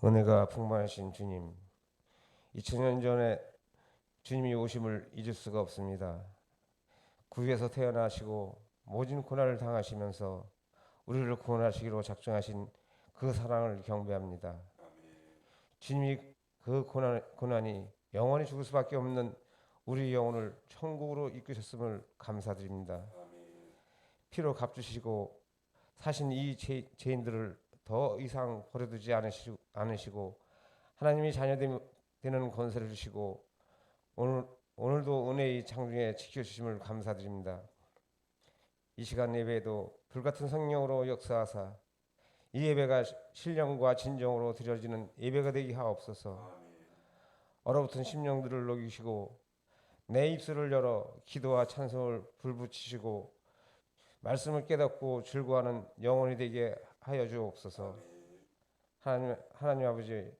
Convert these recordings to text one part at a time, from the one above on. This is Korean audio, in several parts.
은혜가 풍만하신 주님, 2000년 전에 주님이 오심을 잊을 수가 없습니다. 구유에서 태어나시고 모진 고난을 당하시면서 우리를 구원하시기로 작정하신 그 사랑을 경배합니다. 주님이 그 고난이 영원히 죽을 수밖에 없는 우리 영혼을 천국으로 이끄셨음을 감사드립니다. 피로 값주시고 사신 이 죄인들을 더 이상 버려두지 않으시고 하나님이 자녀되는 권세를 주시고 오늘도 은혜의 창중에 지켜주심을 감사드립니다. 이 시간 예배에도 불같은 성령으로 역사하사 이 예배가 신령과 진정으로 드려지는 예배가 되게 하옵소서. 얼어붙은 심령들을 녹이시고 내 입술을 열어 기도와 찬송을 불붙이시고 말씀을 깨닫고 즐거워하는 영혼이 되게 하여 주옵소서. 하나님 아버지,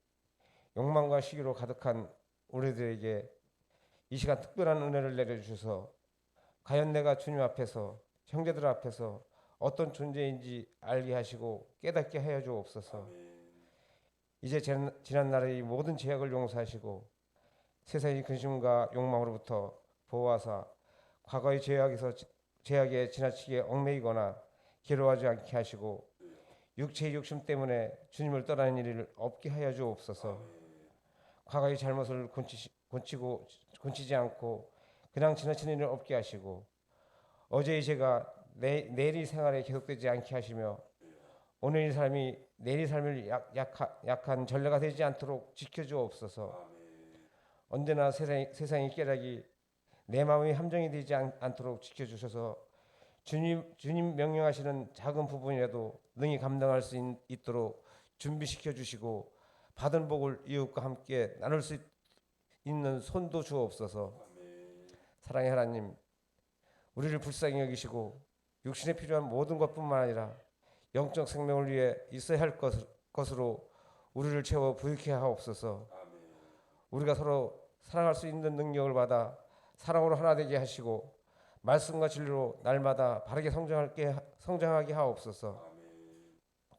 욕망과 시기로 가득한 우리들에게 이 시간 특별한 은혜를 내려주셔서 과연 내가 주님 앞에서 형제들 앞에서 어떤 존재인지 알게 하시고 깨닫게 하여 주옵소서. 이제 지난 날의 모든 죄악을 용서하시고 세상의 근심과 욕망으로부터 보호하사 과거의 죄악에 지나치게 얽매이거나 괴로워하지 않게 하시고 육체의 욕심 때문에 주님을 떠나는 일을 없게 하여 주옵소서. 과거의 잘못을 곤치지 않고 그냥 지나치는 일을 없게 하시고 어제의 죄가 내일의 생활에 계속되지 않게 하시며 오늘의 삶이 내일의 삶을 약한 전례가 되지 않도록 지켜주옵소서. 언제나 세상의 깨락이 내 마음의 함정이 되지 않도록 지켜주셔서 주님 명령하시는 작은 부분이라도 능히 감당할 수 있도록 준비시켜 주시고 받은 복을 이웃과 함께 나눌 수 있는 손도 주옵소서. 사랑의 하나님, 우리를 불쌍히 여기시고 육신에 필요한 모든 것뿐만 아니라 영적 생명을 위해 있어야 할 것으로 우리를 채워 부유케 하옵소서. 우리가 서로 사랑할 수 있는 능력을 받아 사랑으로 하나 되게 하시고 말씀과 진리로 날마다 바르게 성장하게 하옵소서.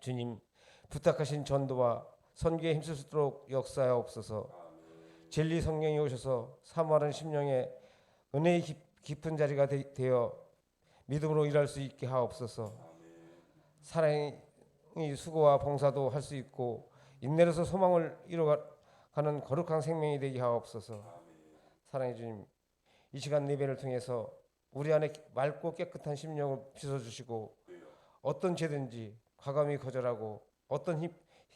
주님, 부탁하신 전도와 선교에 힘쓸 수 있도록 역사하옵소서. 진리 성령이 오셔서 사모하는 심령에 은혜의 깊은 자리가 되어 믿음으로 일할 수 있게 하옵소서. 사랑의 수고와 봉사도 할 수 있고 인내로서 소망을 이뤄가는 거룩한 생명이 되게 하옵소서. 사랑의 주님, 이 시간 예배를 통해서 우리 안에 맑고 깨끗한 심령을 빚어주시고 어떤 죄든지 과감히 거절하고 어떤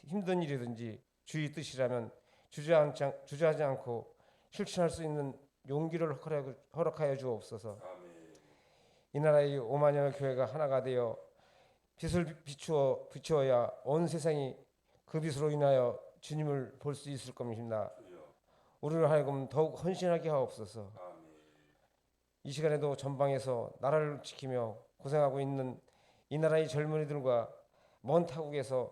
힘든 일이든지 주의 뜻이라면 주저하지 않고 실천할 수 있는 용기를 허락하여 주옵소서. 이 나라의 5만여 교회가 하나가 되어 빛을 비추어야 온 세상이 그 빛으로 인하여 주님을 볼 수 있을 겁니다. 우리를 하여금 더욱 헌신하게 하옵소서. 이 시간에도 전방에서 나라를 지키며 고생하고 있는 이 나라의 젊은이들과 먼 타국에서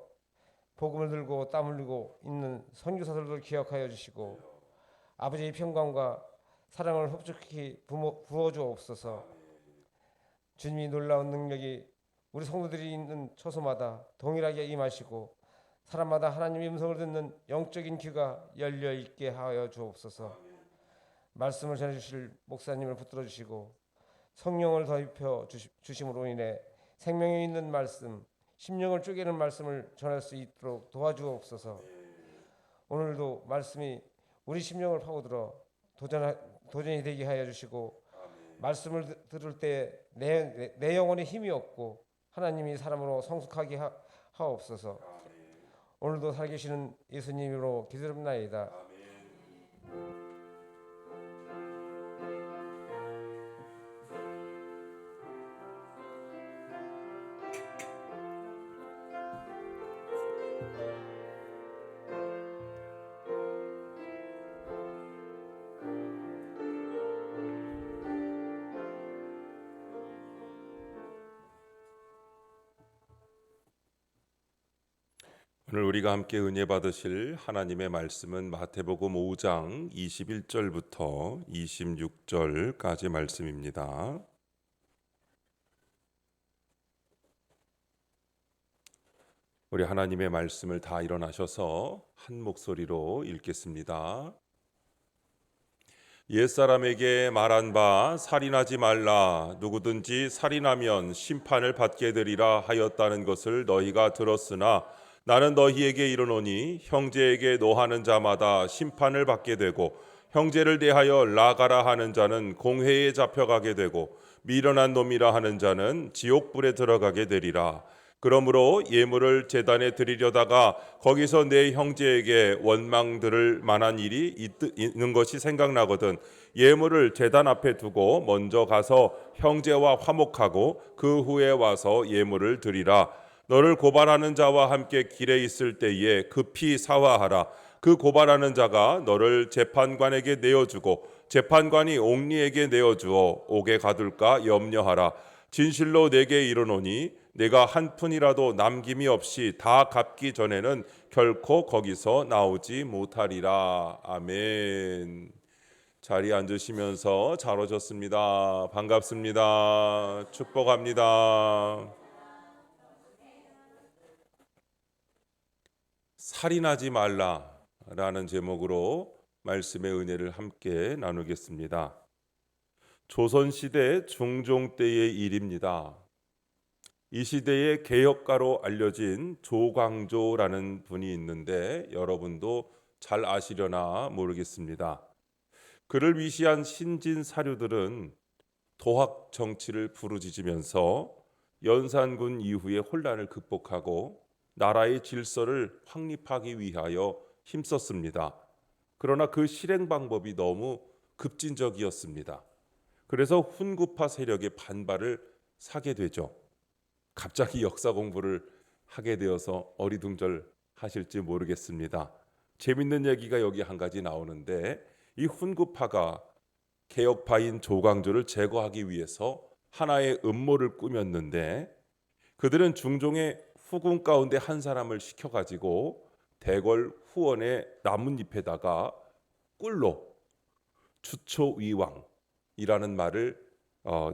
복음을 들고 땀 흘리고 있는 선교사들을 기억하여 주시고 아버지의 평강과 사랑을 흡족히 부어 주옵소서. 주님이 놀라운 능력이 우리 성도들이 있는 처소마다 동일하게 임하시고 사람마다 하나님의 음성을 듣는 영적인 귀가 열려 있게 하여 주옵소서. 말씀을 전해주실 목사님을 붙들어 주시고 성령을 더입혀 주심으로 인해 생명이 있는 말씀, 심령을 쪼개는 말씀을 전할 수 있도록 도와주옵소서. 오늘도 말씀이 우리 심령을 파고들어 도전이 되게 하여 주시고 말씀을 들을 때 내 영혼에 힘이 없고 하나님이 사람으로 성숙하게 하옵소서. 오늘도 살계시는 예수님으로 기도합나이다. 오늘 우리가 함께 은혜 받으실 하나님의 말씀은 마태복음 5장 21절부터 26절까지 말씀입니다. 우리 하나님의 말씀을 다 일어나셔서 한 목소리로 읽겠습니다. 옛사람에게 말한 바 살인하지 말라. 누구든지 살인하면 심판을 받게 되리라 하였다는 것을 너희가 들었으나 나는 너희에게 이르노니 형제에게 노하는 자마다 심판을 받게 되고 형제를 대하여 나가라 하는 자는 공회에 잡혀가게 되고 미련한 놈이라 하는 자는 지옥불에 들어가게 되리라. 그러므로 예물을 제단에 드리려다가 거기서 내 형제에게 원망 들을 만한 일이 있는 것이 생각나거든 예물을 제단 앞에 두고 먼저 가서 형제와 화목하고 그 후에 와서 예물을 드리라. 너를 고발하는 자와 함께 길에 있을 때에 급히 사화하라. 그 고발하는 자가 너를 재판관에게 내어주고 재판관이 옥리에게 내어주어 옥에 가둘까 염려하라. 진실로 내게 이르노니 내가 한 푼이라도 남김이 없이 다 갚기 전에는 결코 거기서 나오지 못하리라. 아멘. 자리에 앉으시면서 잘 오셨습니다. 반갑습니다. 축복합니다. 살인하지 말라라는 제목으로 말씀의 은혜를 함께 나누겠습니다. 조선시대 중종 때의 일입니다. 이 시대의 개혁가로 알려진 조광조라는 분이 있는데 여러분도 잘 아시려나 모르겠습니다. 그를 위시한 신진 사류들은 도학 정치를 부르짖으면서 연산군 이후의 혼란을 극복하고 나라의 질서를 확립하기 위하여 힘썼습니다. 그러나 그 실행 방법이 너무 급진적이었습니다. 그래서 훈구파 세력의 반발을 사게 되죠. 갑자기 역사 공부를 하게 되어서 어리둥절하실지 모르겠습니다. 재밌는 얘기가 여기 한 가지 나오는데 이 훈구파가 개혁파인 조광조를 제거하기 위해서 하나의 음모를 꾸몄는데 그들은 중종의 후궁 가운데 한 사람을 시켜가지고 대궐 후원의 나뭇잎에다가 꿀로 주초위왕이라는 말을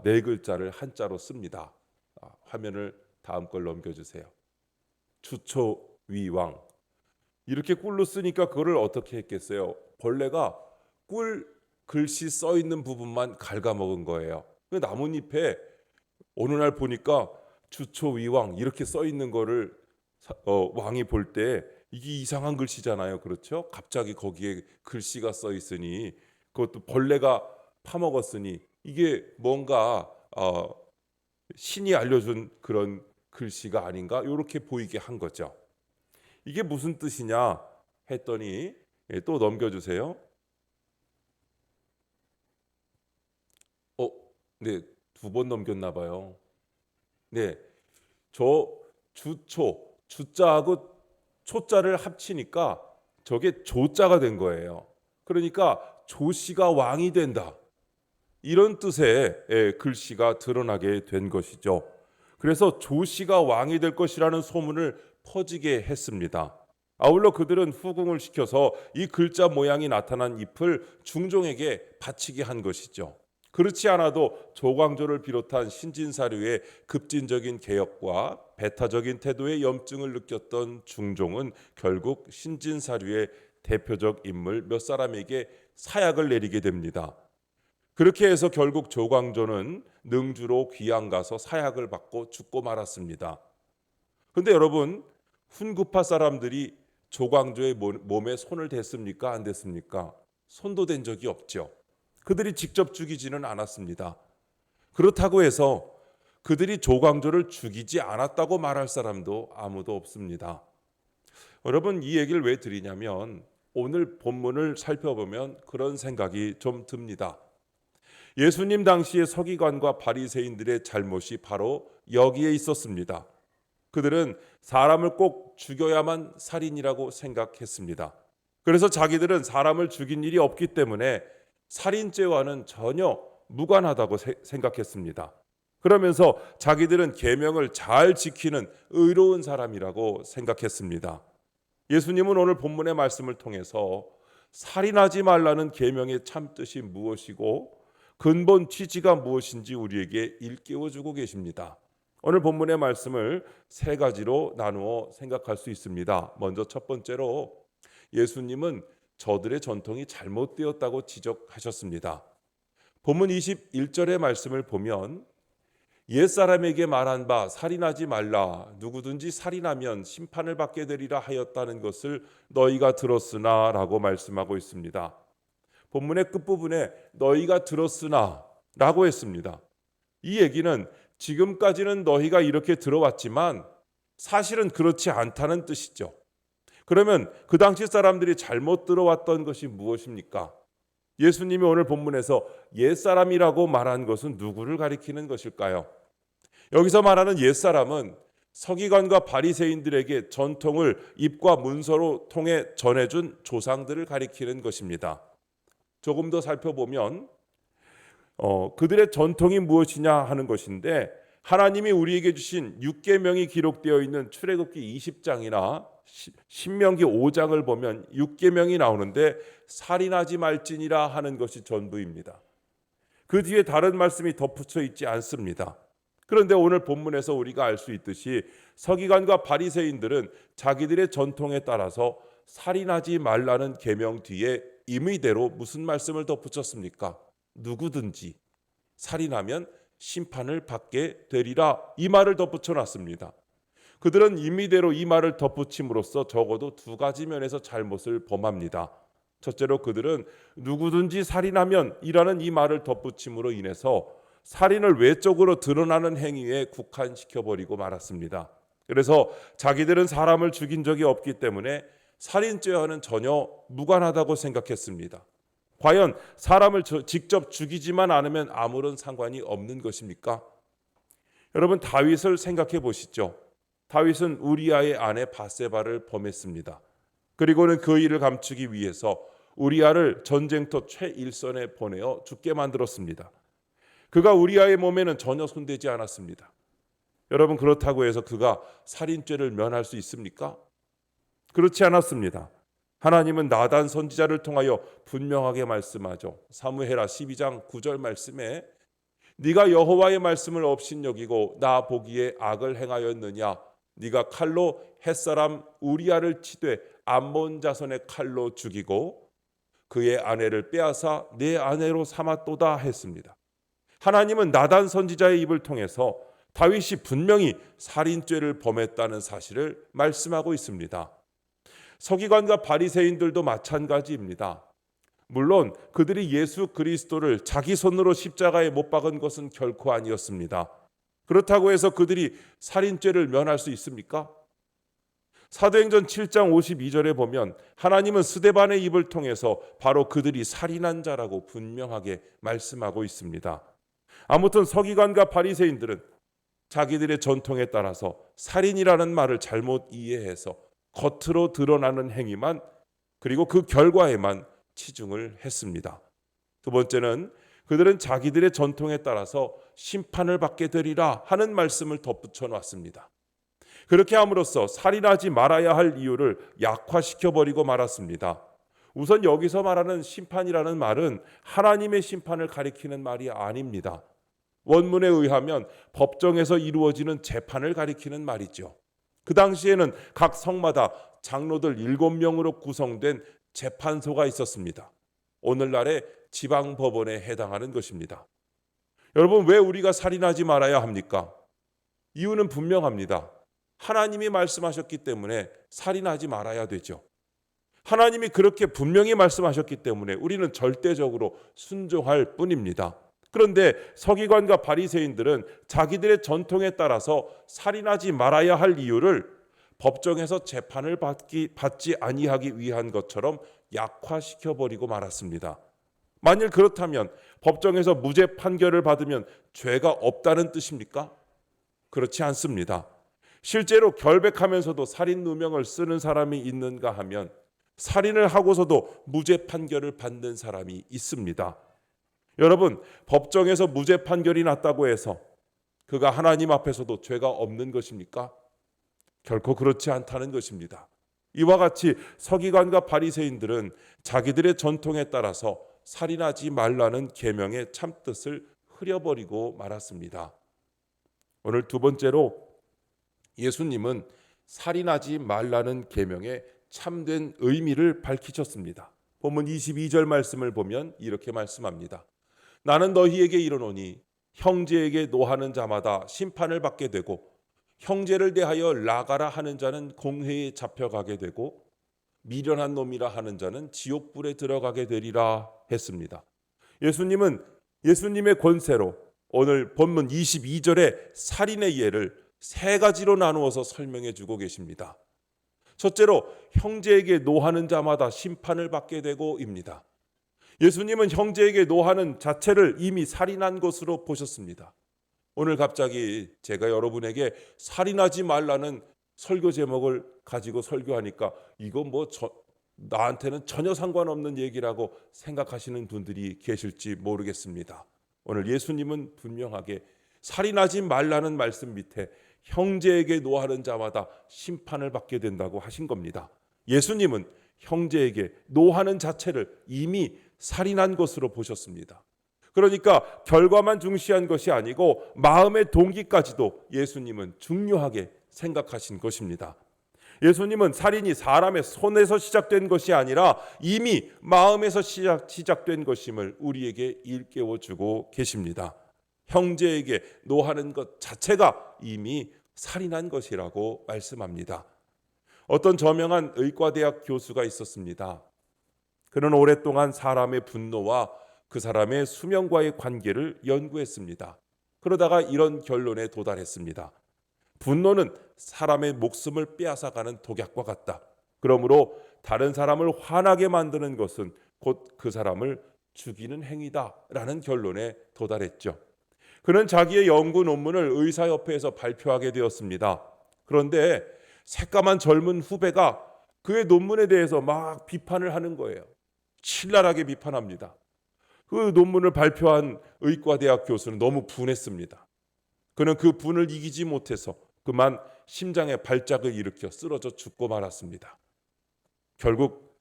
네 글자를 한자로 씁니다. 화면을 다음 걸 넘겨주세요. 주초위왕 이렇게 꿀로 쓰니까 그거를 어떻게 했겠어요? 벌레가 꿀 글씨 써 있는 부분만 갉아먹은 거예요. 나뭇잎에 어느 날 보니까 주초위왕 이렇게 써 있는 거를 왕이 볼 때 이게 이상한 글씨잖아요. 그렇죠? 갑자기 거기에 글씨가 써 있으니 그것도 벌레가 파먹었으니 이게 뭔가 신이 알려준 그런 글씨가 아닌가 이렇게 보이게 한 거죠. 이게 무슨 뜻이냐 했더니 또 넘겨주세요. 네, 2번 넘겼나 봐요. 네, 저 주자하고 초자를 합치니까 저게 조자가 된 거예요. 그러니까 조씨가 왕이 된다. 이런 뜻의 글씨가 드러나게 된 것이죠. 그래서 조씨가 왕이 될 것이라는 소문을 퍼지게 했습니다. 아울러 그들은 후궁을 시켜서 이 글자 모양이 나타난 잎을 중종에게 바치게 한 것이죠. 그렇지 않아도 조광조를 비롯한 신진사류의 급진적인 개혁과 배타적인 태도의 염증을 느꼈던 중종은 결국 신진사류의 대표적 인물 몇 사람에게 사약을 내리게 됩니다. 그렇게 해서 결국 조광조는 능주로 귀양 가서 사약을 받고 죽고 말았습니다. 그런데 여러분, 훈구파 사람들이 조광조의 몸에 손을 댔습니까? 안 댔습니까? 손도 댄 적이 없죠. 그들이 직접 죽이지는 않았습니다. 그렇다고 해서 그들이 조광조를 죽이지 않았다고 말할 사람도 아무도 없습니다. 여러분, 이 얘기를 왜 드리냐면 오늘 본문을 살펴보면 그런 생각이 좀 듭니다. 예수님 당시의 서기관과 바리새인들의 잘못이 바로 여기에 있었습니다. 그들은 사람을 꼭 죽여야만 살인이라고 생각했습니다. 그래서 자기들은 사람을 죽인 일이 없기 때문에 살인죄와는 전혀 무관하다고 생각했습니다. 그러면서 자기들은 계명을 잘 지키는 의로운 사람이라고 생각했습니다. 예수님은 오늘 본문의 말씀을 통해서 살인하지 말라는 계명의 참뜻이 무엇이고 근본 취지가 무엇인지 우리에게 일깨워주고 계십니다. 오늘 본문의 말씀을 세 가지로 나누어 생각할 수 있습니다. 먼저 첫 번째로 예수님은 저들의 전통이 잘못되었다고 지적하셨습니다. 본문 21절의 말씀을 보면 옛사람에게 말한 바 살인하지 말라 누구든지 살인하면 심판을 받게 되리라 하였다는 것을 너희가 들었으나 라고 말씀하고 있습니다. 본문의 끝부분에 너희가 들었으나 라고 했습니다. 이 얘기는 지금까지는 너희가 이렇게 들어왔지만 사실은 그렇지 않다는 뜻이죠. 그러면 그 당시 사람들이 잘못 들어왔던 것이 무엇입니까? 예수님이 오늘 본문에서 옛사람이라고 말한 것은 누구를 가리키는 것일까요? 여기서 말하는 옛사람은 서기관과 바리새인들에게 전통을 입과 문서로 통해 전해준 조상들을 가리키는 것입니다. 조금 더 살펴보면 그들의 전통이 무엇이냐 하는 것인데 하나님이 우리에게 주신 6계명이 기록되어 있는 출애굽기 20장이나 신명기 5장을 보면 6계명이 나오는데 살인하지 말지니라 하는 것이 전부입니다. 그 뒤에 다른 말씀이 덧붙여 있지 않습니다. 그런데 오늘 본문에서 우리가 알 수 있듯이 서기관과 바리새인들은 자기들의 전통에 따라서 살인하지 말라는 계명 뒤에 임의대로 무슨 말씀을 덧붙였습니까? 누구든지 살인하면 심판을 받게 되리라 이 말을 덧붙여 놨습니다. 그들은 임의대로 이 말을 덧붙임으로써 적어도 두 가지 면에서 잘못을 범합니다. 첫째로 그들은 누구든지 살인하면 이라는 이 말을 덧붙임으로 인해서 살인을 외적으로 드러나는 행위에 국한시켜버리고 말았습니다. 그래서 자기들은 사람을 죽인 적이 없기 때문에 살인죄와는 전혀 무관하다고 생각했습니다. 과연 사람을 직접 죽이지만 않으면 아무런 상관이 없는 것입니까? 여러분 다윗을 생각해 보시죠. 다윗은 우리아의 아내 바세바를 범했습니다. 그리고는 그 일을 감추기 위해서 우리아를 전쟁터 최일선에 보내어 죽게 만들었습니다. 그가 우리아의 몸에는 전혀 손대지 않았습니다. 여러분 그렇다고 해서 그가 살인죄를 면할 수 있습니까? 그렇지 않았습니다. 하나님은 나단 선지자를 통하여 분명하게 말씀하죠. 사무엘하 12장 9절 말씀에 네가 여호와의 말씀을 업신여기고 나 보기에 악을 행하였느냐 네가 칼로 햇사람 우리아를 치되 암몬 자손의 칼로 죽이고 그의 아내를 빼앗아 내 아내로 삼았도다 했습니다. 하나님은 나단 선지자의 입을 통해서 다윗이 분명히 살인죄를 범했다는 사실을 말씀하고 있습니다. 서기관과 바리새인들도 마찬가지입니다. 물론 그들이 예수 그리스도를 자기 손으로 십자가에 못 박은 것은 결코 아니었습니다. 그렇다고 해서 그들이 살인죄를 면할 수 있습니까? 사도행전 7장 52절에 보면 하나님은 스데반의 입을 통해서 바로 그들이 살인한 자라고 분명하게 말씀하고 있습니다. 아무튼 서기관과 바리새인들은 자기들의 전통에 따라서 살인이라는 말을 잘못 이해해서 겉으로 드러나는 행위만 그리고 그 결과에만 치중을 했습니다. 두 번째는 그들은 자기들의 전통에 따라서 심판을 받게 되리라 하는 말씀을 덧붙여 놨습니다. 그렇게 함으로써 살인하지 말아야 할 이유를 약화시켜버리고 말았습니다. 우선 여기서 말하는 심판이라는 말은 하나님의 심판을 가리키는 말이 아닙니다. 원문에 의하면 법정에서 이루어지는 재판을 가리키는 말이죠. 그 당시에는 각 성마다 장로들 7명으로 구성된 재판소가 있었습니다. 오늘날의 지방법원에 해당하는 것입니다. 여러분 왜 우리가 살인하지 말아야 합니까? 이유는 분명합니다. 하나님이 말씀하셨기 때문에 살인하지 말아야 되죠. 하나님이 그렇게 분명히 말씀하셨기 때문에 우리는 절대적으로 순종할 뿐입니다. 그런데 서기관과 바리새인들은 자기들의 전통에 따라서 살인하지 말아야 할 이유를 법정에서 재판을 받지 아니하기 위한 것처럼 약화시켜버리고 말았습니다. 만일 그렇다면 법정에서 무죄 판결을 받으면 죄가 없다는 뜻입니까? 그렇지 않습니다. 실제로 결백하면서도 살인 누명을 쓰는 사람이 있는가 하면 살인을 하고서도 무죄 판결을 받는 사람이 있습니다. 여러분, 법정에서 무죄 판결이 났다고 해서 그가 하나님 앞에서도 죄가 없는 것입니까? 결코 그렇지 않다는 것입니다. 이와 같이 서기관과 바리새인들은 자기들의 전통에 따라서 살인하지 말라는 계명의 참뜻을 흐려버리고 말았습니다. 오늘 두 번째로 예수님은 살인하지 말라는 계명의 참된 의미를 밝히셨습니다. 본문 22절 말씀을 보면 이렇게 말씀합니다. 나는 너희에게 이르노니 형제에게 노하는 자마다 심판을 받게 되고 형제를 대하여 나가라 하는 자는 공회에 잡혀가게 되고 미련한 놈이라 하는 자는 지옥불에 들어가게 되리라 했습니다. 예수님은 예수님의 권세로 오늘 본문 22절의 살인의 예를 세 가지로 나누어서 설명해 주고 계십니다. 첫째로 형제에게 노하는 자마다 심판을 받게 되고입니다. 예수님은 형제에게 노하는 자체를 이미 살인한 것으로 보셨습니다. 오늘 갑자기 제가 여러분에게 살인하지 말라는 설교 제목을 가지고 설교하니까 이거 나한테는 전혀 상관없는 얘기라고 생각하시는 분들이 계실지 모르겠습니다. 오늘 예수님은 분명하게 살인하지 말라는 말씀 밑에 형제에게 노하는 자마다 심판을 받게 된다고 하신 겁니다. 예수님은 형제에게 노하는 자체를 이미 살인한 것으로 보셨습니다. 그러니까 결과만 중시한 것이 아니고 마음의 동기까지도 예수님은 중요하게 생각하신 것입니다. 예수님은 살인이 사람의 손에서 시작된 것이 아니라 이미 마음에서 시작된 것임을 우리에게 일깨워 주고 계십니다. 형제에게 노하는 것 자체가 이미 살인한 것이라고 말씀합니다. 어떤 저명한 의과대학 교수가 있었습니다. 그는 오랫동안 사람의 분노와 그 사람의 수명과의 관계를 연구했습니다. 그러다가 이런 결론에 도달했습니다. 분노는 사람의 목숨을 빼앗아가는 독약과 같다. 그러므로 다른 사람을 화나게 만드는 것은 곧 그 사람을 죽이는 행위다라는 결론에 도달했죠. 그는 자기의 연구 논문을 의사협회에서 발표하게 되었습니다. 그런데 새까만 젊은 후배가 그의 논문에 대해서 막 비판을 하는 거예요. 신랄하게 비판합니다. 그 논문을 발표한 의과대학 교수는 너무 분했습니다. 그는 그 분을 이기지 못해서 그만 심장에 발작을 일으켜 쓰러져 죽고 말았습니다. 결국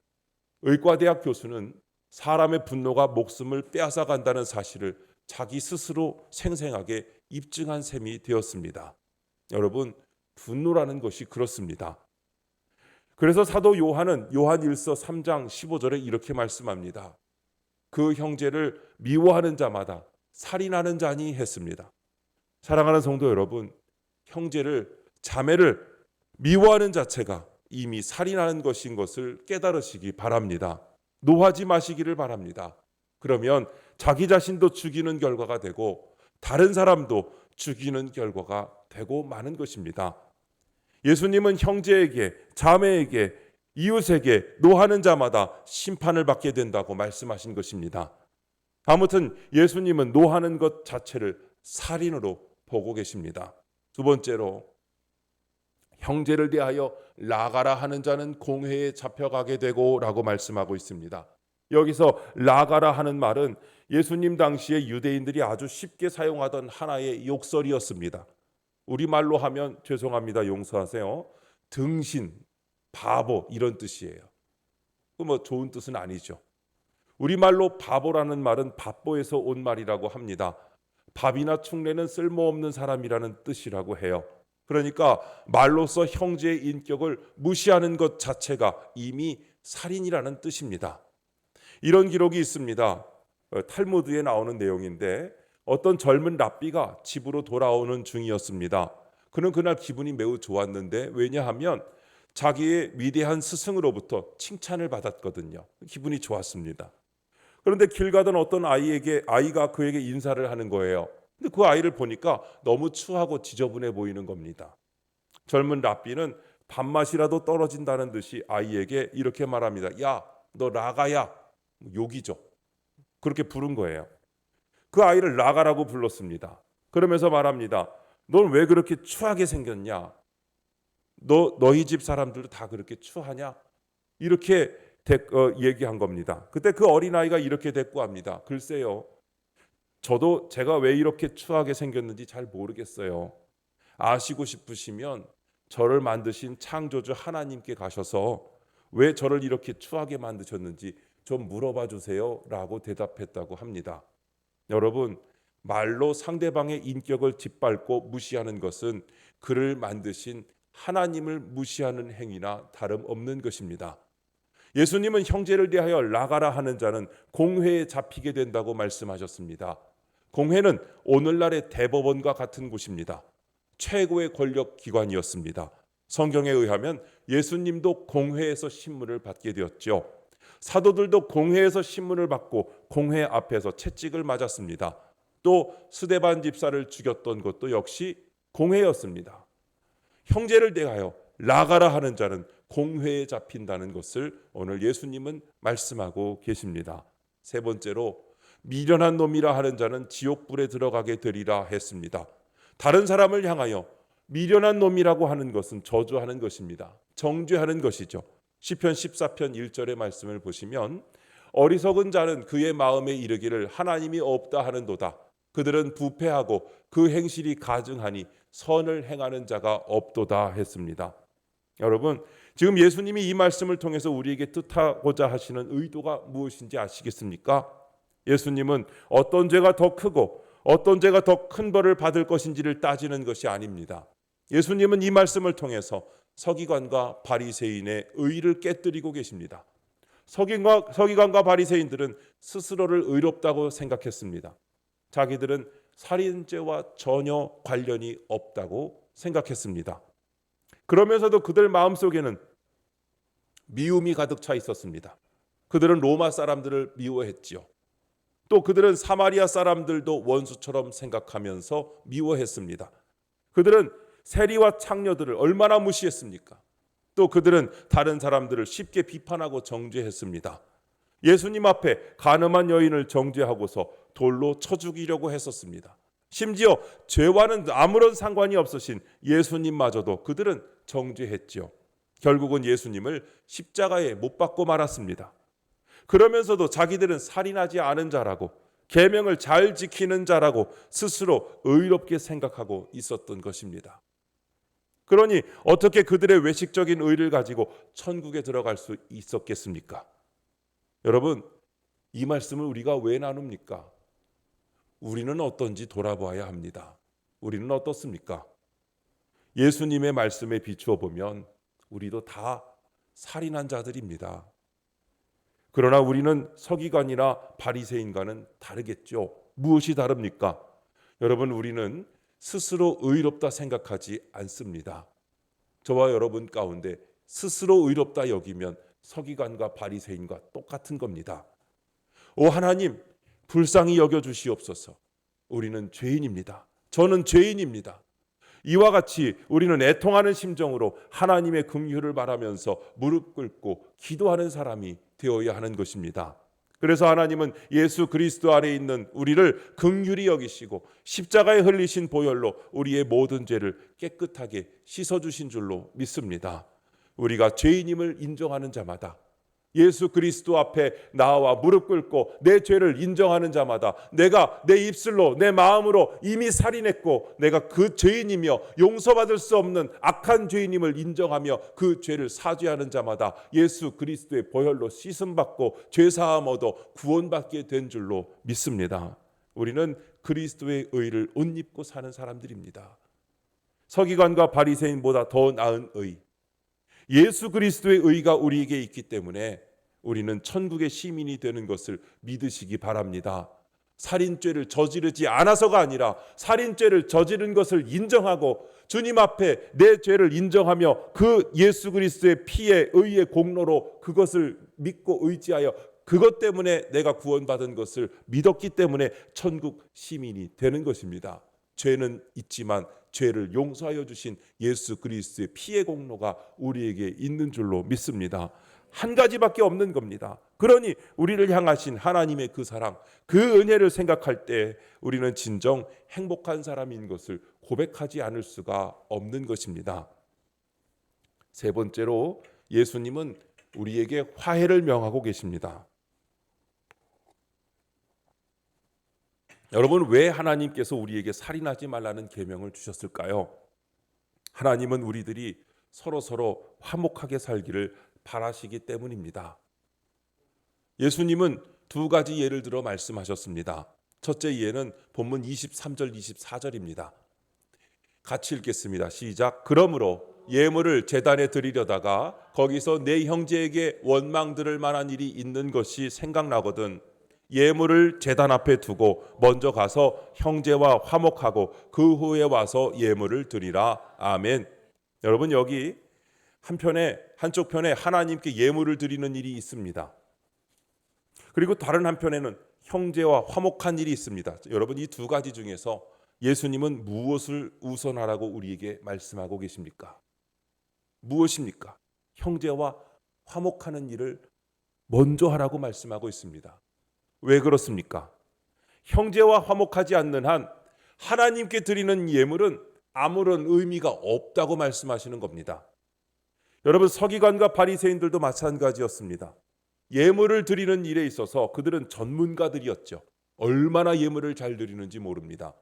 의과대학 교수는 사람의 분노가 목숨을 빼앗아 간다는 사실을 자기 스스로 생생하게 입증한 셈이 되었습니다. 여러분, 분노라는 것이 그렇습니다. 그래서 사도 요한은 요한일서 3장 15절에 이렇게 말씀합니다. 그 형제를 미워하는 자마다 살인하는 자니 했습니다. 사랑하는 성도 여러분, 형제를 자매를 미워하는 자체가 이미 살인하는 것인 것을 깨달으시기 바랍니다. 노하지 마시기를 바랍니다. 그러면 자기 자신도 죽이는 결과가 되고 다른 사람도 죽이는 결과가 되고 마는 것입니다. 예수님은 형제에게, 자매에게, 이웃에게 노하는 자마다 심판을 받게 된다고 말씀하신 것입니다. 아무튼 예수님은 노하는 것 자체를 살인으로 보고 계십니다. 두 번째로 형제를 대하여 나가라 하는 자는 공회에 잡혀가게 되고 라고 말씀하고 있습니다. 여기서 나가라 하는 말은 예수님 당시에 유대인들이 아주 쉽게 사용하던 하나의 욕설이었습니다. 우리말로 하면 죄송합니다. 용서하세요. 등신, 바보 이런 뜻이에요. 그 좋은 뜻은 아니죠. 우리말로 바보라는 말은 밥보에서 온 말이라고 합니다. 밥이나 충래는 쓸모없는 사람이라는 뜻이라고 해요. 그러니까 말로써 형제의 인격을 무시하는 것 자체가 이미 살인이라는 뜻입니다. 이런 기록이 있습니다. 탈무드에 나오는 내용인데 어떤 젊은 랍비가 집으로 돌아오는 중이었습니다. 그는 그날 기분이 매우 좋았는데 왜냐하면 자기의 위대한 스승으로부터 칭찬을 받았거든요. 기분이 좋았습니다. 그런데 길 가던 어떤 아이가 그에게 인사를 하는 거예요. 근데 그 아이를 보니까 너무 추하고 지저분해 보이는 겁니다. 젊은 랍비는 밥맛이라도 떨어진다는 듯이 아이에게 이렇게 말합니다. 야, 너 라가야. 욕이죠. 그렇게 부른 거예요. 그 아이를 라가라고 불렀습니다. 그러면서 말합니다. 넌 왜 그렇게 추하게 생겼냐? 너희 집 사람들도 다 그렇게 추하냐? 이렇게 얘기한 겁니다. 그때 그 어린아이가 이렇게 대꾸합니다. 글쎄요. 저도 제가 왜 이렇게 추하게 생겼는지 잘 모르겠어요. 아시고 싶으시면 저를 만드신 창조주 하나님께 가셔서 왜 저를 이렇게 추하게 만드셨는지 좀 물어봐 주세요 라고 대답했다고 합니다. 여러분, 말로 상대방의 인격을 짓밟고 무시하는 것은 그를 만드신 하나님을 무시하는 행위나 다름없는 것입니다. 예수님은 형제를 대하여 나가라 하는 자는 공회에 잡히게 된다고 말씀하셨습니다. 공회는 오늘날의 대법원과 같은 곳입니다. 최고의 권력 기관이었습니다. 성경에 의하면 예수님도 공회에서 신문을 받게 되었죠. 사도들도 공회에서 신문을 받고 공회 앞에서 채찍을 맞았습니다. 또 스데반 집사를 죽였던 것도 역시 공회였습니다. 형제를 대하여 나가라 하는 자는 공회에 잡힌다는 것을 오늘 예수님은 말씀하고 계십니다. 세 번째로 미련한 놈이라 하는 자는 지옥불에 들어가게 되리라 했습니다. 다른 사람을 향하여 미련한 놈이라고 하는 것은 저주하는 것입니다. 정죄하는 것이죠. 시편 14편 1절의 말씀을 보시면 어리석은 자는 그의 마음에 이르기를 하나님이 없다 하는도다. 그들은 부패하고 그 행실이 가증하니 선을 행하는 자가 없도다 했습니다. 여러분, 지금 예수님이 이 말씀을 통해서 우리에게 뜻하고자 하시는 의도가 무엇인지 아시겠습니까? 예수님은 어떤 죄가 더 크고 어떤 죄가 더 큰 벌을 받을 것인지를 따지는 것이 아닙니다. 예수님은 이 말씀을 통해서 서기관과 바리새인의 의를 깨뜨리고 계십니다. 서기관과 바리새인들은 스스로를 의롭다고 생각했습니다. 자기들은 살인죄와 전혀 관련이 없다고 생각했습니다. 그러면서도 그들 마음속에는 미움이 가득 차 있었습니다. 그들은 로마 사람들을 미워했지요. 또 그들은 사마리아 사람들도 원수처럼 생각하면서 미워했습니다. 그들은 세리와 창녀들을 얼마나 무시했습니까? 또 그들은 다른 사람들을 쉽게 비판하고 정죄했습니다. 예수님 앞에 간음한 여인을 정죄하고서 돌로 쳐 죽이려고 했었습니다. 심지어 죄와는 아무런 상관이 없으신 예수님마저도 그들은 정죄했지요. 결국은 예수님을 십자가에 못 박고 말았습니다. 그러면서도 자기들은 살인하지 않은 자라고 계명을 잘 지키는 자라고 스스로 의롭게 생각하고 있었던 것입니다. 그러니 어떻게 그들의 외식적인 의를 가지고 천국에 들어갈 수 있었겠습니까? 여러분, 이 말씀을 우리가 왜 나눕니까? 우리는 어떤지 돌아봐야 합니다. 우리는 어떻습니까? 예수님의 말씀에 비추어 보면 우리도 다 살인한 자들입니다. 그러나 우리는 서기관이나 바리새인과는 다르겠죠. 무엇이 다릅니까? 여러분, 우리는 스스로 의롭다 생각하지 않습니다. 저와 여러분 가운데 스스로 의롭다 여기면 서기관과 바리새인과 똑같은 겁니다. 오 하나님, 불쌍히 여겨주시옵소서. 우리는 죄인입니다. 저는 죄인입니다. 이와 같이 우리는 애통하는 심정으로 하나님의 긍휼을 바라면서 무릎 꿇고 기도하는 사람이 되어야 하는 것입니다. 그래서 하나님은 예수 그리스도 안에 있는 우리를 긍휼히 여기시고 십자가에 흘리신 보혈로 우리의 모든 죄를 깨끗하게 씻어주신 줄로 믿습니다. 우리가 죄인임을 인정하는 자마다, 예수 그리스도 앞에 나와 무릎 꿇고 내 죄를 인정하는 자마다, 내가 내 입술로 내 마음으로 이미 살인했고 내가 그 죄인이며 용서받을 수 없는 악한 죄인임을 인정하며 그 죄를 사죄하는 자마다 예수 그리스도의 보혈로 씻음받고 죄사함 얻어 구원받게 된 줄로 믿습니다. 우리는 그리스도의 의를 옷 입고 사는 사람들입니다. 서기관과 바리새인보다 더 나은 의, 예수 그리스도의 의가 우리에게 있기 때문에 우리는 천국의 시민이 되는 것을 믿으시기 바랍니다. 살인죄를 저지르지 않아서가 아니라 살인죄를 저지른 것을 인정하고 주님 앞에 내 죄를 인정하며 그 예수 그리스도의 피의 의의 공로로 그것을 믿고 의지하여 그것 때문에 내가 구원받은 것을 믿었기 때문에 천국 시민이 되는 것입니다. 죄는 있지만 죄를 용서하여 주신 예수 그리스도의 피의 공로가 우리에게 있는 줄로 믿습니다. 한 가지밖에 없는 겁니다. 그러니 우리를 향하신 하나님의 그 사랑, 그 은혜를 생각할 때 우리는 진정 행복한 사람인 것을 고백하지 않을 수가 없는 것입니다. 세 번째로 예수님은 우리에게 화해를 명하고 계십니다. 여러분, 왜 하나님께서 우리에게 살인하지 말라는 계명을 주셨을까요? 하나님은 우리들이 서로 화목하게 살기를 바라시기 때문입니다. 예수님은 두 가지 예를 들어 말씀하셨습니다. 첫째 이해는 본문 23절 24절입니다. 같이 읽겠습니다. 시작. 그러므로 예물을 제단에 드리려다가 거기서 내 형제에게 원망 들을 만한 일이 있는 것이 생각나거든 예물을 제단 앞에 두고 먼저 가서 형제와 화목하고 그 후에 와서 예물을 드리라. 아멘. 여러분, 여기 한쪽 편에 하나님께 예물을 드리는 일이 있습니다. 그리고 다른 한편에는 형제와 화목한 일이 있습니다. 여러분, 이 두 가지 중에서 예수님은 무엇을 우선하라고 우리에게 말씀하고 계십니까? 무엇입니까? 형제와 화목하는 일을 먼저 하라고 말씀하고 있습니다. 왜 그렇습니까? 형제와 화목하지 않는 한 하나님께 드리는 예물은 아무런 의미가 없다고 말씀하시는 겁니다. 여러분, 서기관과 바리새인들도 마찬가지였습니다. 예물을 드리는 일에 있어서 그들은 전문가들이었죠. 얼마나 예물을 잘 드리는지 모릅니다.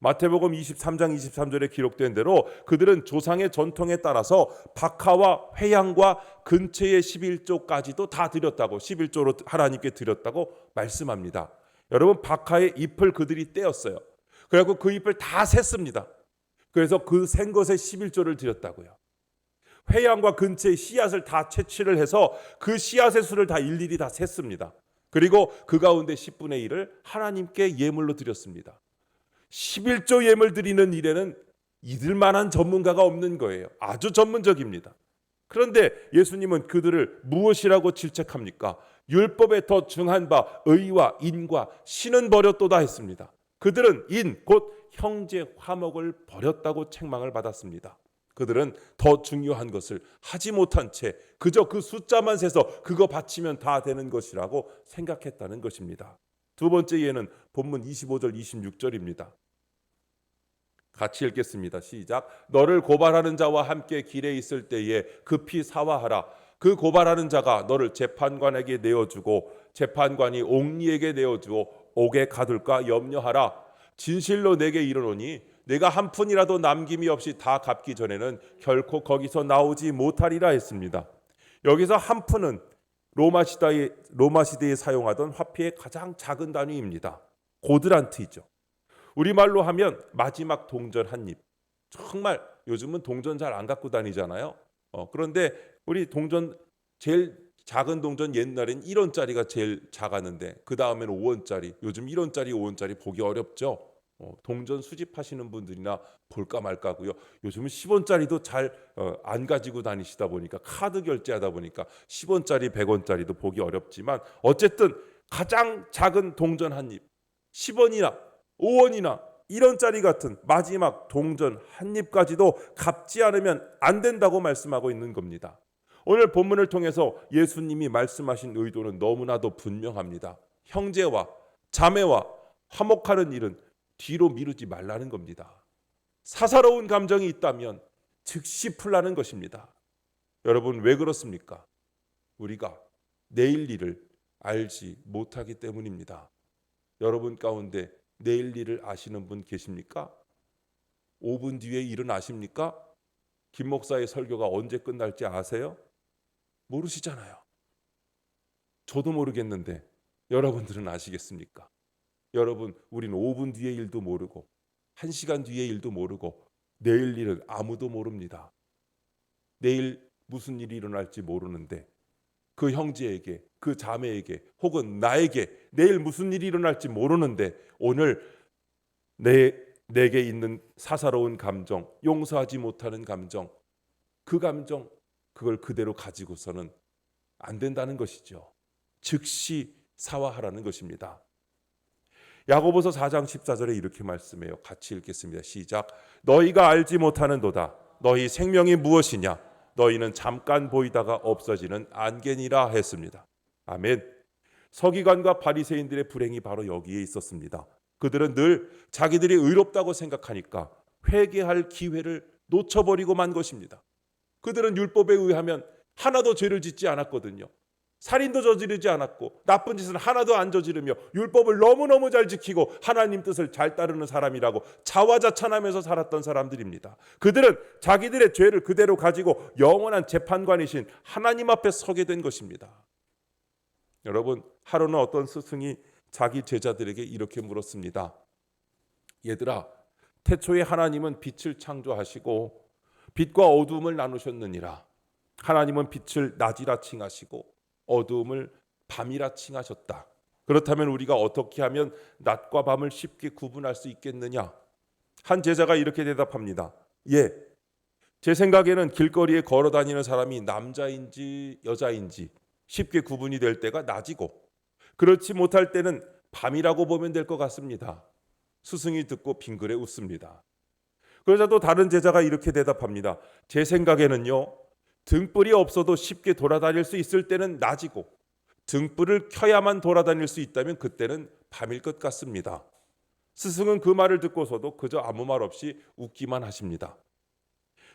마태복음 23장 23절에 기록된 대로 그들은 조상의 전통에 따라서 박하와 회향과 근처의 11조까지도 다 드렸다고, 11조로 하나님께 드렸다고 말씀합니다. 여러분, 박하의 잎을 그들이 떼었어요. 그래서 그 잎을 다 샜습니다. 그래서 그 센 것에 11조를 드렸다고요. 회향과 근처의 씨앗을 다 채취를 해서 그 씨앗의 수를 다 일일이 다 셌습니다. 그리고 그 가운데 10분의 1을 하나님께 예물로 드렸습니다. 11조 예물 드리는 일에는 이들만한 전문가가 없는 거예요. 아주 전문적입니다. 그런데 예수님은 그들을 무엇이라고 질책합니까? 율법에 더 중한 바 의와 인과 신은 버렸도다 했습니다. 그들은 인, 곧 형제 화목을 버렸다고 책망을 받았습니다. 그들은 더 중요한 것을 하지 못한 채 그저 그 숫자만 세서 그거 바치면 다 되는 것이라고 생각했다는 것입니다. 두 번째 예는 본문 25절 26절입니다. 같이 읽겠습니다. 시작. 너를 고발하는 자와 함께 길에 있을 때에 급히 사화하라. 그 고발하는 자가 너를 재판관에게 내어주고 재판관이 옥리에게 내어주어 옥에 가둘까 염려하라. 진실로 내게 이르노니 내가 한 푼이라도 남김이 없이 다 갚기 전에는 결코 거기서 나오지 못하리라 했습니다. 여기서 한 푼은 로마 시대에 사용하던 화폐의 가장 작은 단위입니다. 고드란트이죠. 우리말로 하면 마지막 동전 한 입. 정말 요즘은 동전 잘 안 갖고 다니잖아요. 그런데 우리 동전, 제일 작은 동전 옛날엔 1원짜리가 제일 작았는데 그 다음에는 5원짜리, 요즘 1원짜리 5원짜리 보기 어렵죠. 동전 수집하시는 분들이나 볼까 말까고요. 요즘은 10원짜리도 잘 안 가지고 다니시다 보니까, 카드 결제하다 보니까 10원짜리 100원짜리도 보기 어렵지만 어쨌든 가장 작은 동전 한 입, 10원이나 5원이나 1원짜리 같은 마지막 동전 한 입까지도 갚지 않으면 안 된다고 말씀하고 있는 겁니다. 오늘 본문을 통해서 예수님이 말씀하신 의도는 너무나도 분명합니다. 형제와 자매와 화목하는 일은 뒤로 미루지 말라는 겁니다. 사사로운 감정이 있다면 즉시 풀라는 것입니다. 여러분, 왜 그렇습니까? 우리가 내일 일을 알지 못하기 때문입니다. 여러분 가운데 내일 일을 아시는 분 계십니까? 5분 뒤에 일은 아십니까? 김 목사의 설교가 언제 끝날지 아세요? 모르시잖아요. 저도 모르겠는데 여러분들은 아시겠습니까? 여러분, 우리는 5분 뒤의 일도 모르고 1시간 뒤의 일도 모르고 내일 일을 아무도 모릅니다. 내일 무슨 일이 일어날지 모르는데 그 형제에게, 그 자매에게, 혹은 나에게 내일 무슨 일이 일어날지 모르는데 오늘 내게 있는 사사로운 감정, 용서하지 못하는 감정, 그 감정, 그걸 그대로 가지고서는 안 된다는 것이죠. 즉시 사화하라는 것입니다. 야고보서 4장 14절에 이렇게 말씀해요. 같이 읽겠습니다. 시작. 너희가 알지 못하는도다. 너희 생명이 무엇이냐? 너희는 잠깐 보이다가 없어지는 안개니라 했습니다. 아멘. 서기관과 바리새인들의 불행이 바로 여기에 있었습니다. 그들은 늘 자기들이 의롭다고 생각하니까 회개할 기회를 놓쳐버리고 만 것입니다. 그들은 율법에 의하면 하나도 죄를 짓지 않았거든요. 살인도 저지르지 않았고 나쁜 짓은 하나도 안 저지르며 율법을 너무너무 잘 지키고 하나님 뜻을 잘 따르는 사람이라고 자화자찬하면서 살았던 사람들입니다. 그들은 자기들의 죄를 그대로 가지고 영원한 재판관이신 하나님 앞에 서게 된 것입니다. 여러분, 하루는 어떤 스승이 자기 제자들에게 이렇게 물었습니다. 얘들아, 태초에 하나님은 빛을 창조하시고 빛과 어두움을 나누셨느니라. 하나님은 빛을 낮이라 칭하시고 어두움을 밤이라 칭하셨다. 그렇다면 우리가 어떻게 하면 낮과 밤을 쉽게 구분할 수 있겠느냐? 한 제자가 이렇게 대답합니다. 예, 제 생각에는 길거리에 걸어 다니는 사람이 남자인지 여자인지 쉽게 구분이 될 때가 낮이고, 그렇지 못할 때는 밤이라고 보면 될 것 같습니다. 스승이 듣고 빙그레 웃습니다. 그러자 또 다른 제자가 이렇게 대답합니다. 제 생각에는요, 등불이 없어도 쉽게 돌아다닐 수 있을 때는 낮이고, 등불을 켜야만 돌아다닐 수 있다면 그때는 밤일 것 같습니다. 스승은 그 말을 듣고서도 그저 아무 말 없이 웃기만 하십니다.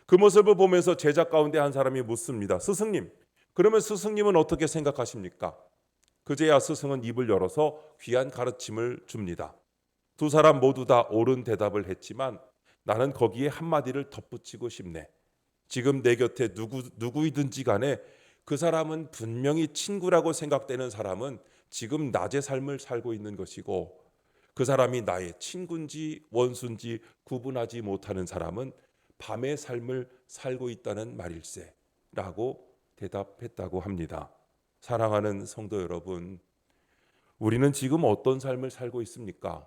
그 모습을 보면서 제자 가운데 한 사람이 묻습니다. 스승님, 그러면 스승님은 어떻게 생각하십니까? 그제야 스승은 입을 열어서 귀한 가르침을 줍니다. 두 사람 모두 다 옳은 대답을 했지만 나는 거기에 한마디를 덧붙이고 싶네. 지금 내 곁에 누구이든지 간에 그 사람은 분명히 친구라고 생각되는 사람은 지금 낮의 삶을 살고 있는 것이고, 그 사람이 나의 친구인지 원수인지 구분하지 못하는 사람은 밤의 삶을 살고 있다는 말일세 라고 대답했다고 합니다. 사랑하는 성도 여러분, 우리는 지금 어떤 삶을 살고 있습니까?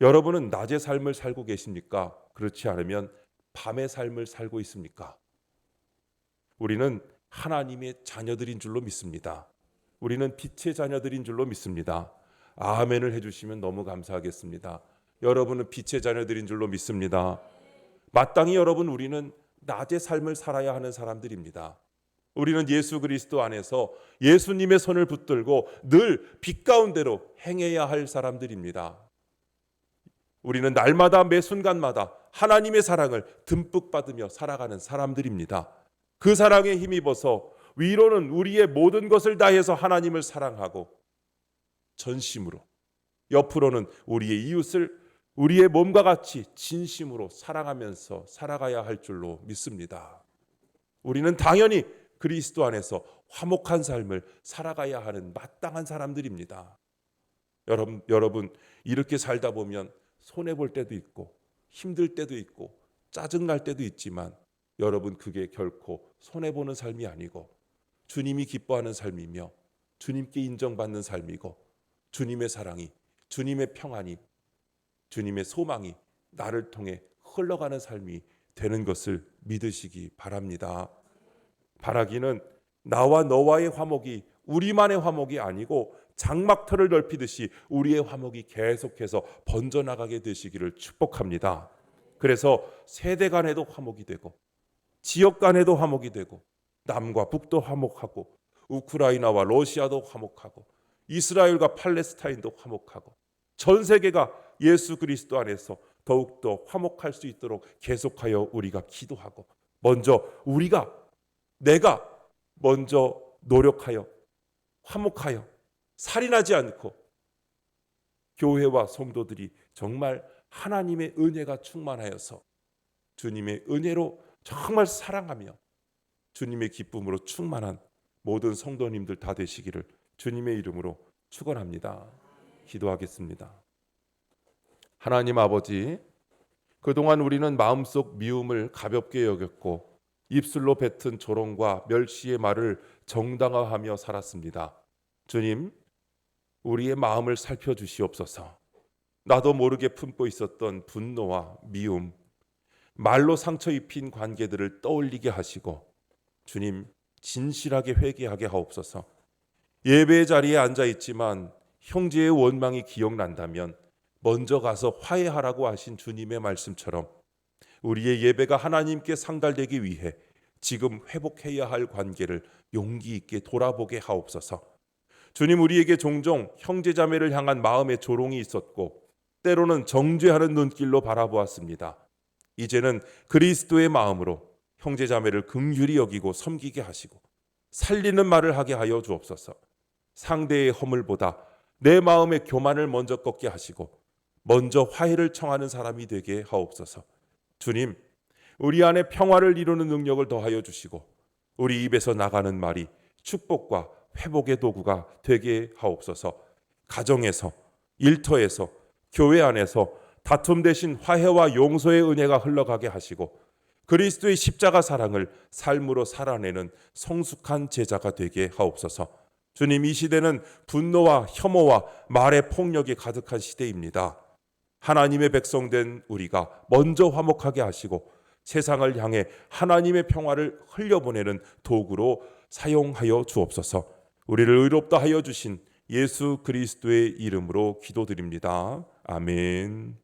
여러분은 낮의 삶을 살고 계십니까? 그렇지 않으면 밤의 삶을 살고 있습니까? 우리는 하나님의 자녀들인 줄로 믿습니다. 우리는 빛의 자녀들인 줄로 믿습니다. 아멘을 해주시면 너무 감사하겠습니다. 여러분은 빛의 자녀들인 줄로 믿습니다. 마땅히 여러분, 우리는 낮의 삶을 살아야 하는 사람들입니다. 우리는 예수 그리스도 안에서 예수님의 손을 붙들고 늘 빛 가운데로 행해야 할 사람들입니다. 우리는 날마다 매 순간마다 하나님의 사랑을 듬뿍 받으며 살아가는 사람들입니다. 그 사랑에 힘입어서 위로는 우리의 모든 것을 다해서 하나님을 사랑하고 전심으로, 옆으로는 우리의 이웃을 우리의 몸과 같이 진심으로 사랑하면서 살아가야 할 줄로 믿습니다. 우리는 당연히 그리스도 안에서 화목한 삶을 살아가야 하는 마땅한 사람들입니다. 여러분 이렇게 살다 보면 손해볼 때도 있고 힘들 때도 있고 짜증날 때도 있지만, 여러분 그게 결코 손해보는 삶이 아니고 주님이 기뻐하는 삶이며 주님께 인정받는 삶이고, 주님의 사랑이, 주님의 평안이, 주님의 소망이 나를 통해 흘러가는 삶이 되는 것을 믿으시기 바랍니다. 바라기는 나와 너와의 화목이 우리만의 화목이 아니고 장막터를 넓히듯이 우리의 화목이 계속해서 번져나가게 되시기를 축복합니다. 그래서 세대 간에도 화목이 되고 지역 간에도 화목이 되고 남과 북도 화목하고 우크라이나와 러시아도 화목하고 이스라엘과 팔레스타인도 화목하고 전 세계가 예수 그리스도 안에서 더욱더 화목할 수 있도록 계속하여 우리가 기도하고, 먼저 내가 먼저 노력하여 화목하여 살인하지 않고 교회와 성도들이 정말 하나님의 은혜가 충만하여서 주님의 은혜로 정말 사랑하며 주님의 기쁨으로 충만한 모든 성도님들 다 되시기를 주님의 이름으로 축원합니다. 기도하겠습니다. 하나님 아버지, 그동안 우리는 마음속 미움을 가볍게 여겼고 입술로 뱉은 조롱과 멸시의 말을 정당화하며 살았습니다. 주님, 우리의 마음을 살펴주시옵소서. 나도 모르게 품고 있었던 분노와 미움, 말로 상처 입힌 관계들을 떠올리게 하시고 주님, 진실하게 회개하게 하옵소서. 예배의 자리에 앉아 있지만 형제의 원망이 기억난다면 먼저 가서 화해하라고 하신 주님의 말씀처럼 우리의 예배가 하나님께 상달되기 위해 지금 회복해야 할 관계를 용기 있게 돌아보게 하옵소서. 주님, 우리에게 종종 형제자매를 향한 마음의 조롱이 있었고 때로는 정죄하는 눈길로 바라보았습니다. 이제는 그리스도의 마음으로 형제자매를 긍휼히 여기고 섬기게 하시고 살리는 말을 하게 하여 주옵소서. 상대의 허물보다 내 마음의 교만을 먼저 꺾게 하시고 먼저 화해를 청하는 사람이 되게 하옵소서. 주님, 우리 안에 평화를 이루는 능력을 더하여 주시고 우리 입에서 나가는 말이 축복과 회복의 도구가 되게 하옵소서. 가정에서, 일터에서, 교회 안에서 다툼 대신 화해와 용서의 은혜가 흘러가게 하시고 그리스도의 십자가 사랑을 삶으로 살아내는 성숙한 제자가 되게 하옵소서. 주님, 이 시대는 분노와 혐오와 말의 폭력이 가득한 시대입니다. 하나님의 백성된 우리가 먼저 화목하게 하시고 세상을 향해 하나님의 평화를 흘려보내는 도구로 사용하여 주옵소서. 우리를 의롭다 하여 주신 예수 그리스도의 이름으로 기도드립니다. 아멘.